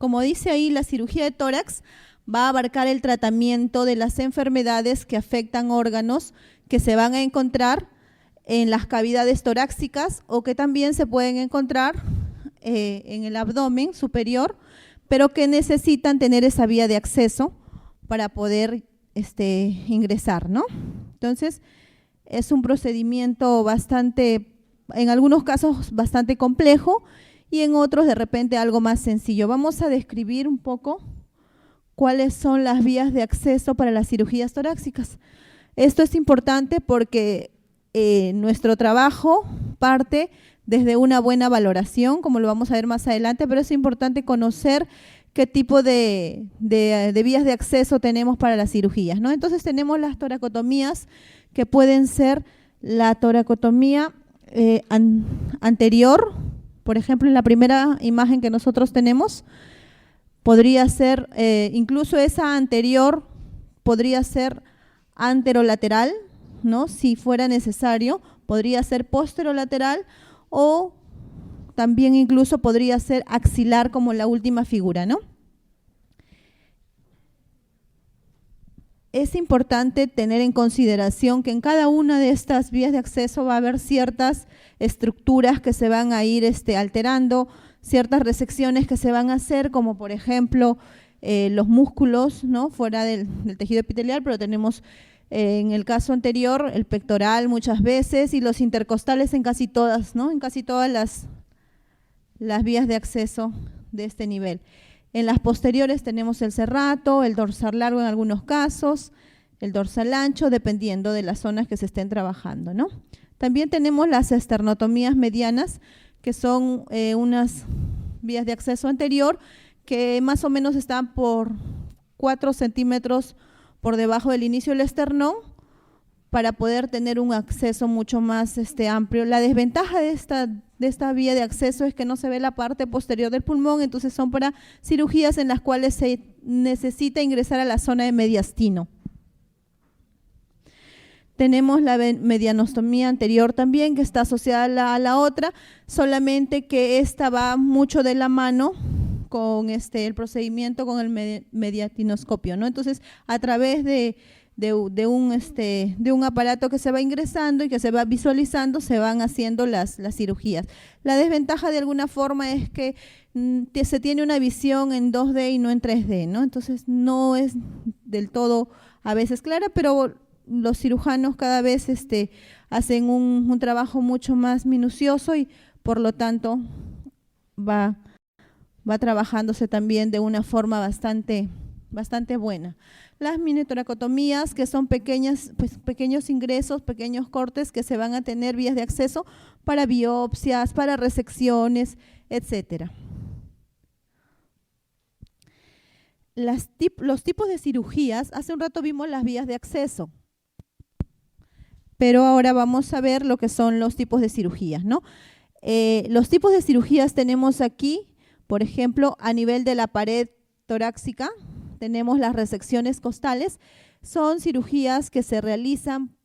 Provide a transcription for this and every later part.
Como dice ahí, la cirugía de tórax va a abarcar el tratamiento de las enfermedades que afectan órganos que se van a encontrar en las cavidades torácicas o que también se pueden encontrar en el abdomen superior, pero que necesitan tener esa vía de acceso para poder ingresar, ¿no? Entonces, es un procedimiento bastante, en algunos casos bastante complejo y en otros de repente algo más sencillo. Vamos a describir un poco cuáles son las vías de acceso para las cirugías torácicas. Esto es importante porque nuestro trabajo parte desde una buena valoración, como lo vamos a ver más adelante, pero es importante conocer qué tipo de vías de acceso tenemos para las cirugías, ¿no? Entonces tenemos las toracotomías, que pueden ser la toracotomía anterior, por ejemplo, en la primera imagen que nosotros tenemos, podría ser, incluso esa anterior, podría ser anterolateral, ¿no? Si fuera necesario, podría ser posterolateral o también incluso podría ser axilar como la última figura, ¿no? Es importante tener en consideración que en cada una de estas vías de acceso va a haber ciertas estructuras que se van a ir alterando, ciertas resecciones que se van a hacer, como por ejemplo los músculos, ¿no? Fuera del tejido epitelial, pero tenemos en el caso anterior el pectoral muchas veces y los intercostales en casi todas, ¿no? En casi todas las vías de acceso de este nivel. En las posteriores tenemos el serrato, el dorsal largo en algunos casos, el dorsal ancho, dependiendo de las zonas que se estén trabajando, ¿no? También tenemos las esternotomías medianas, que son unas vías de acceso anterior que más o menos están por 4 centímetros por debajo del inicio del esternón para poder tener un acceso mucho más amplio. La desventaja de esta vía de acceso es que no se ve la parte posterior del pulmón, entonces son para cirugías en las cuales se necesita ingresar a la zona de mediastino. Tenemos la medianostomía anterior también, que está asociada a la otra, solamente que esta va mucho de la mano con el procedimiento con el mediastinoscopio, ¿no? Entonces, a través de un aparato que se va ingresando y que se va visualizando, se van haciendo las cirugías. La desventaja de alguna forma es que se tiene una visión en 2D y no en 3D, ¿no? Entonces no es del todo a veces clara, pero los cirujanos cada vez hacen un trabajo mucho más minucioso y por lo tanto va trabajándose también de una forma bastante buena. Las minitoracotomías, que son pequeños ingresos, pequeños cortes que se van a tener vías de acceso para biopsias, para resecciones, etcétera. Los tipos de cirugías, hace un rato vimos las vías de acceso, pero ahora vamos a ver lo que son los tipos de cirugías, ¿no? Los tipos de cirugías tenemos aquí, por ejemplo, a nivel de la pared torácica, tenemos las resecciones costales, son cirugías que se realizan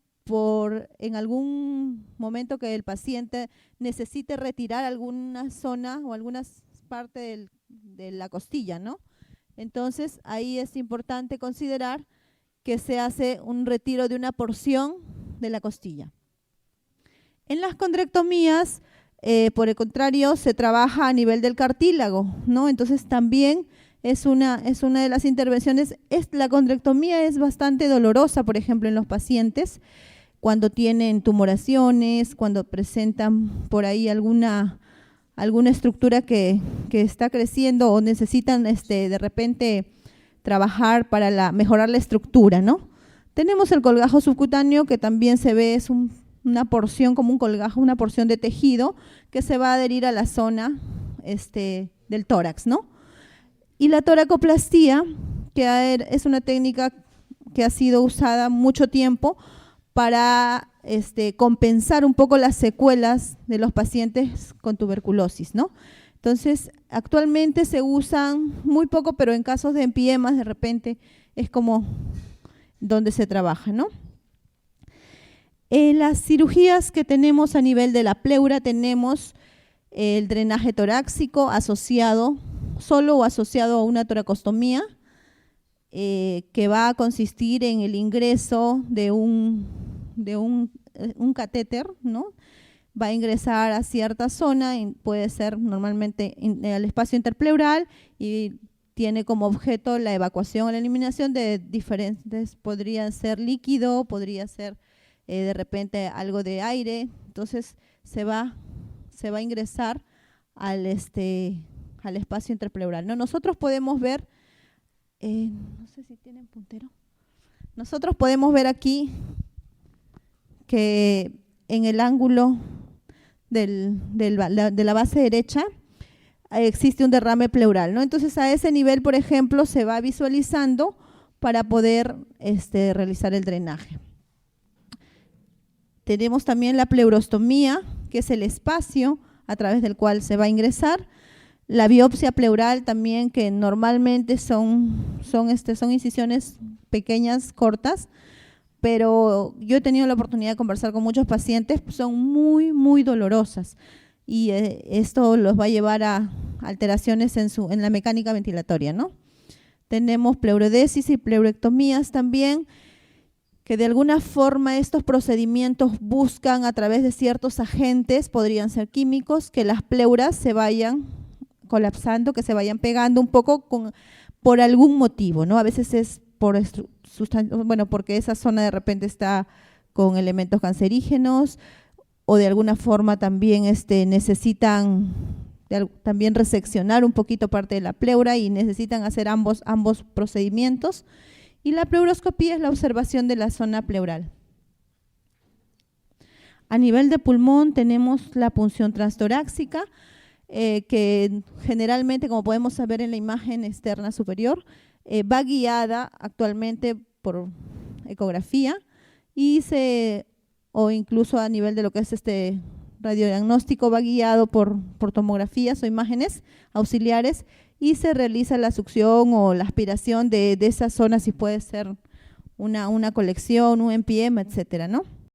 en algún momento que el paciente necesite retirar alguna zona o alguna parte de la costilla, ¿no? Entonces, ahí es importante considerar que se hace un retiro de una porción de la costilla. En las condrectomías, por el contrario, se trabaja a nivel del cartílago, ¿no? Entonces, también es una de las intervenciones. La condrectomía es bastante dolorosa, por ejemplo, en los pacientes, cuando tienen tumoraciones, cuando presentan por ahí alguna estructura que está creciendo o necesitan de repente trabajar para mejorar la estructura, ¿no? Tenemos el colgajo subcutáneo, que también se ve, es una porción como un colgajo, una porción de tejido que se va a adherir a la zona del tórax, ¿no? Y la toracoplastía, que es una técnica que ha sido usada mucho tiempo para compensar un poco las secuelas de los pacientes con tuberculosis, ¿no? Entonces, actualmente se usan muy poco, pero en casos de empiemas de repente es como donde se trabaja, ¿no? Las cirugías que tenemos a nivel de la pleura, tenemos el drenaje torácico asociado solo o asociado a una toracostomía, que va a consistir en el ingreso de un catéter, ¿no? Va a ingresar a cierta zona, puede ser normalmente al espacio interpleural, y tiene como objeto la evacuación o la eliminación de diferentes, podría ser líquido, podría ser de repente algo de aire. Entonces se va a ingresar al espacio interpleural, ¿no? Nosotros podemos ver, no sé si tienen puntero, nosotros podemos ver aquí que en el ángulo de la base derecha existe un derrame pleural, ¿no? Entonces a ese nivel, por ejemplo, se va visualizando para poder realizar el drenaje. Tenemos también la pleurostomía, que es el espacio a través del cual se va a ingresar. La biopsia pleural también, que normalmente son incisiones pequeñas, cortas, pero yo he tenido la oportunidad de conversar con muchos pacientes, son muy, muy dolorosas, y esto los va a llevar a alteraciones en la mecánica ventilatoria, ¿no? Tenemos pleurodesis y pleurectomías también, que de alguna forma estos procedimientos buscan a través de ciertos agentes, podrían ser químicos, que las pleuras se vayan colapsando, que se vayan pegando un poco por algún motivo, ¿no? A veces es porque esa zona de repente está con elementos cancerígenos, o de alguna forma también necesitan también reseccionar un poquito parte de la pleura y necesitan hacer ambos procedimientos. Y la pleuroscopía es la observación de la zona pleural. A nivel de pulmón tenemos la punción transtorácica, que generalmente, como podemos ver en la imagen externa superior, va guiada actualmente por ecografía o incluso a nivel de lo que es radiodiagnóstico, va guiado por tomografías o imágenes auxiliares, y se realiza la succión o la aspiración de esa zona, si puede ser una colección, un MPM, etcétera, ¿no?